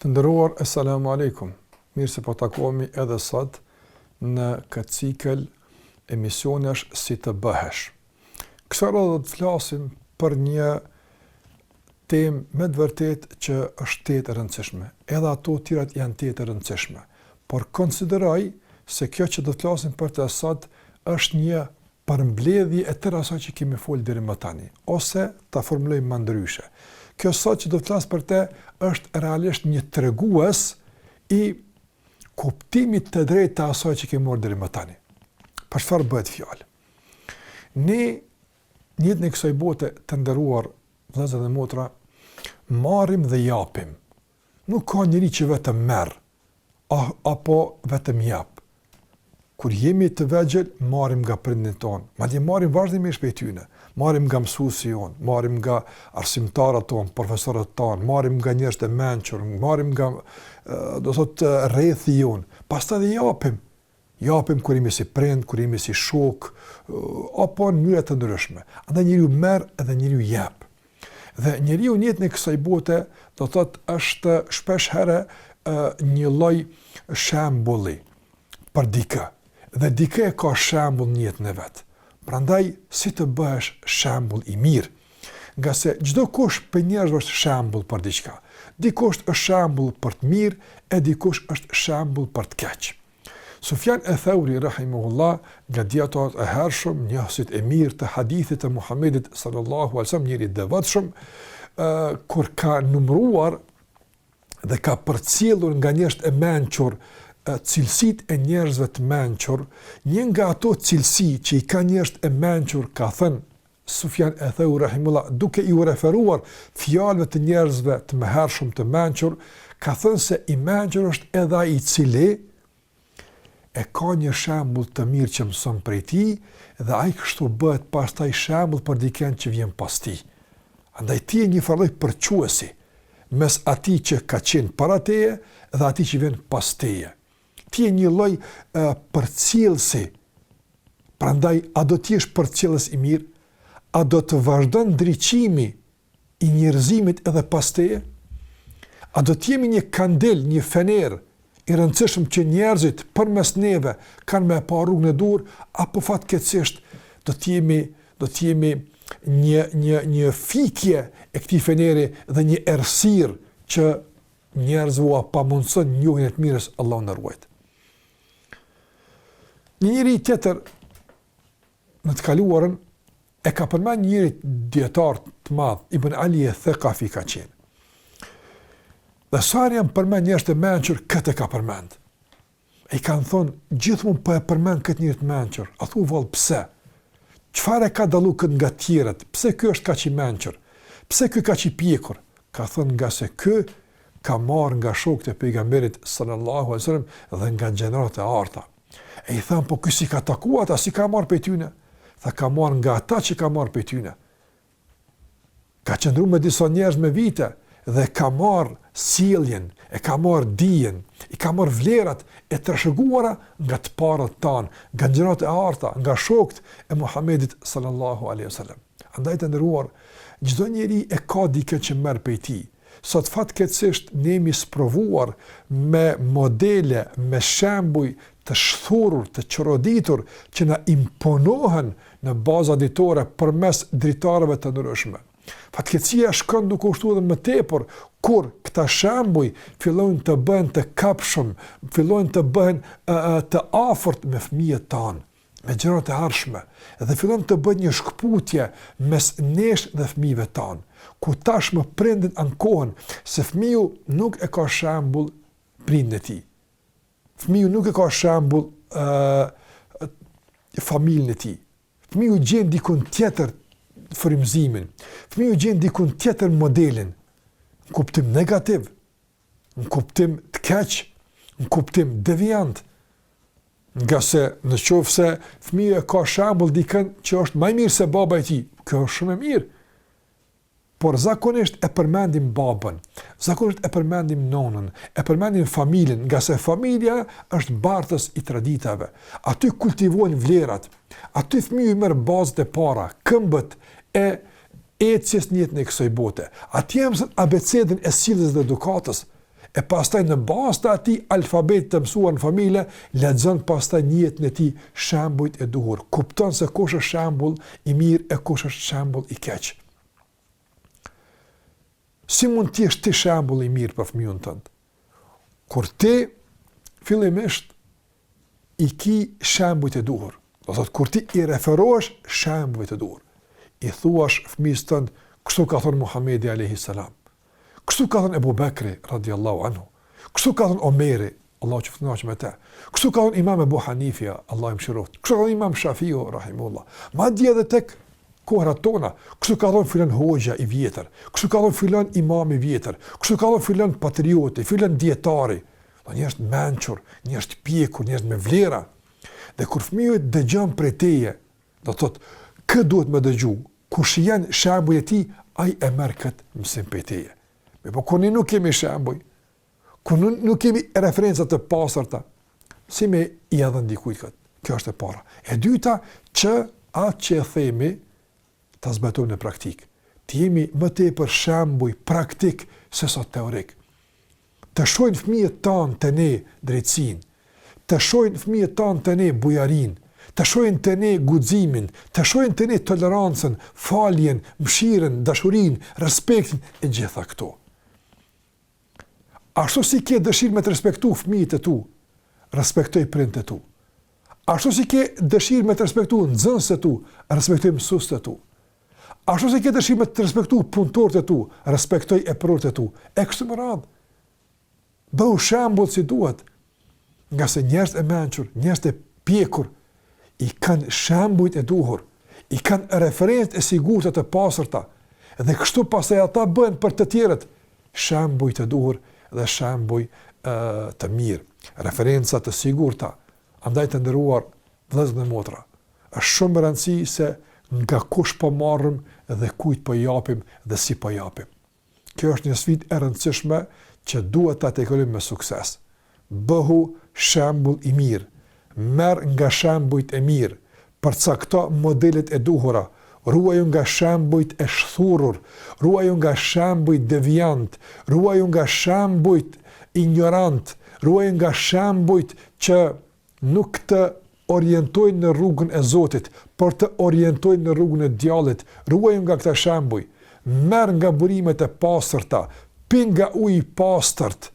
Të nderuar, assalamu alaikum. Mirë se po takohemi edhe sot në këtë cikël emisionesh si të bëhesh. Kësaj radhe do të flasim për një temë me të vërtetë që është tetë e rëndësishme. Edhe ato të tjerat janë tetë e rëndësishme, por konsideroj se kjo që do të flasim për të sot është një përmbledhje e tërë asaj që kemi folur deri më tani, ose ta formulojmë më ndryshe. Kjo sot që do të flas për te është realisht një tregues i kuptimit të drejtë të asaj që kemi marrë deri më tani. Për çfarë bëhet fjalë? Ne në jetën e kësaj bote të nderuar vëllezër dhe motra, marrim dhe japim. Nuk ka njeri që vetëm merr apo vetëm jap. Kur jemi të vegjël, marrim nga prindin tonë, madje marrim vazhdimisht prej tyre. Marrim nga mësuesi jon, marrim nga arsimtarët tonë, profesorët tonë, marrim nga njerëz të mençur, marrim nga rrethi jon. Pastaj japim. Japim kur jemi si prind, kur jemi si shok, apo në mënyra të ndryshme. Andaj njeriu merr dhe njeriu jep. Dhe njeriu në jetën e kësaj bote, do thotë është shpesh herë një lloj shembulli për dikë. Dhe dikë ka shembull në jetën e vet. Prandaj si të bëhesh shembull i mirë. Nga se çdo kush për njerëz është shembull për diçka. Dikush është shembull për të mirë, e dikush është shembull për të keq. Sufjan al-Thauri rahimahullah, nga dietarët e hershëm, njohësit e mirë të hadithit të Muhamedit sallallahu alaihi wasallam, njëri i devotshëm, kur ka numëruar dhe ka përcjellur nga njerëzit e mençur cilësit e njerëzve të mençur, një nga ato cilësi që i ka njerëzit e mençur, ka thënë Sufjan al-Thauri rahimahullah, duke i referuar fjalëve të njerëzve të mëhershëm të mençur, ka thënë se i mençur është edhe ai i cili e ka një shembull të mirë që mëson prej tij dhe ai kështu bëhet pastaj shembull për dikën që vjen pas tij. Andaj ti je një farë përquesi mes atij që ka qenë para teje dhe atij që vjen pas teje. Ti je një lloj përcjellësi. Prandaj a do të jesh përcjellës i mirë? A do të vazhdon ndriçimi i njerëzimit edhe pas teje? A do të jemi një kandel, një fener i rëndësishëm që njerëzit përmes neve kanë me pa rrugën e dur, apo fatkeqësisht do të jemi një fikje e këtij feneri dhe një errësirë që njerëzua pa mundson njohjen e të mirës, Allahu na ruaj. Njëri tjetër në të kaluarën e ka përmend njëri dietar të madh, Ibn Ali al-Thaqafi ka qenë. Dhe sarë janë përmend njerëz të mençur, këtë ka përmend. E i kanë thonë, gjithmonë po e përmend këtë njerëz të mençur. A thu vallë pse? Çfarë ka dallu këtë nga tjerët? Pse ky është kaq i mençur? Pse ky kaq i pjekur? Ka thonë nga se ky ka marrë nga shokët e pejgamberit sallallahu alaihi wasallam dhe nga gjenerat e arta. E i thamë, po ky si ka takuar ata, si ka marrë prej tyne? Tha, ka marrë nga ata që ka marrë prej tyne. Ka qëndruar me disa njerëz me vite dhe ka marrë sjelljen, e ka marrë dijen, i ka marrë vlerat e trashëguara nga të parët tanë, nga gjenerat e arta, nga shokët e Muhamedit sallallahu alaihi wasallam. Andaj të nderuar, çdo njeri e ka dikë që merr prej tij. Sot fatkeqësisht ne jemi sprovuar me modele, me shembuj të shthurur, të çoroditur që na imponohen në baza ditore përmes dritarëve të ndryshme. Fatkeqësia shkon duke u shtuar më tepër kur këta shembuj fillojnë të bëhen të kapshëm, fillojnë të bëhen të afërt me fëmijët tanë, me gjërat e ardhshme, dhe fillon të bëhet një shkputje mes nesh dhe fëmijëve tanë, ku tashmë prindit ankohen se fëmiu nuk e ka shembull prindin e tij. Fëmiu nuk e ka shembull familjen e tij. Fëmiu gjen dikun tjetër frymëzimin. Fëmiu gjen dikun tjetër modelin, në kuptim negativ, në kuptim të keq, në kuptim deviant. Nga se në qoftë se fëmiu e ka shembull dikën që është më mirë se baba i tij, kjo është shumë e mirë. Por zakonisht e përmendim babën, zakonisht e përmendim nonën, e përmendim familjen, nga se familja është bartës i traditave. Aty kultivohen vlerat, aty fëmiu merr bazat e para, këmbët e ecjes në jetën e kësaj bote. Aty mëson abecedën e sjelljes dhe edukatës. e pastaj në bazë të atij alfabet të mësuar në familje, lexon pastaj në jetën e tij shembujt e duhur. Kupton se kush është shembull i mirë e kush është shembull i keq. Si mund të jesh ti shembull i mirë për fëmijën tënd? Kur ti fillimisht i ki shembujt e duhur. Do thotë kur ti i referohesh shembujt e duhur. I thuash fëmijës tënd, kështu ka thënë Muhamedi alayhi salam. Kështu ka thënë Ebu Bekri radiallahu anhu. Kështu ka thënë Omeri, Allah që fëtënaqë me te. Kështu ka thënë Imam Ebu Hanifja, Allah i mëshiroft. Kështu ka thënë Imam Shafiu, rahimullah. Ma dje dhe tek kohërat tona. Kështu ka thënë filan hoxha i vjetër. Kështu ka thënë filan imam i vjetër. Kështu ka thënë filan patrioti, filan dietari. Njerëz të mençur, njerëz të pjekur, njerëz me vlera. Dhe kur fëmiu dëgjon prej teje, do thotë, kë duhet më dëgju? Kush janë shembujt e tij, ai e merr këtë mësim prej teje. Po kur ne nuk kemi shembuj, kur nuk kemi referenca të pastërta, si me i dhënë dikujt këtë? Kjo është e para. E dyta, që atë që e themi ta zbatojmë në praktik. Të jemi më tepër shembuj praktik se sa teorik. Të shohin fëmijët tanë të ne drejtësinë, të shohin fëmijët tanë të ne bujarinë, të shohin të ne guximin, të shohin të ne tolerancën, faljen, mëshirën, dashurinë, respektin e gjitha këto. Ashtu si ke dëshirë me të respektu fëmijët e tu, respektoj prindët e tu. Ashtu si ke dëshirë me të respektu nxënësit e tu, respektoj mësuesit e tu. Ashtu si ke dëshirë me të respektu punëtorët e tu, respektoj epërorët e tu. E kështu me radhë. Bëhu shembull si duhet. Nga se njerëz e mençur, njerëz e pjekur, i kanë shembujt e duhur, i kanë referencë e sigurta të pastërta, dhe kështu pastaj ata bëhen për të tjerët shembujt e duhur dhe shembuj të mirë, referenca të sigurta. Andaj të nderuar vëllezër dhe motra, është shumë e rëndësishme se nga kush po marrim dhe kujt po japim dhe si po japim. Kjo është një sfidë e rëndësishme që duhet ta tejkolim me sukses. Bëhu shembull i mirë, merr nga shembujt e mirë, përcakto modelet e duhura, ruaju nga shembujt e shthurur, ruaju nga shembujt devijant, ruaju nga shembujt ignorant, ruaju nga shembujt që nuk të orientojnë në rrugën e Zotit, por të orientojnë në rrugën e djallit. Ruaju nga këta shembuj, merr nga burimet e pastërta, pi nga uji i pastërt,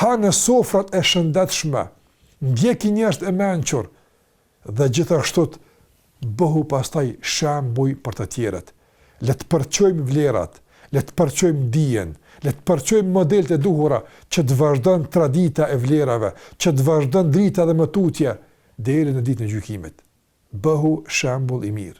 ha në sofrat e shëndetshme, ndjeki njerëz e mençur dhe gjithashtu bëhu pastaj shembuj për të tjerët. Le të përçojmë vlerat, le të përçojmë dijen, le të përçojmë modelet e duhura që të vazhdon tradita e vlerave, që të vazhdon drita dhe mëtutje deri në ditën e gjykimit. Bëhu shembull i mirë.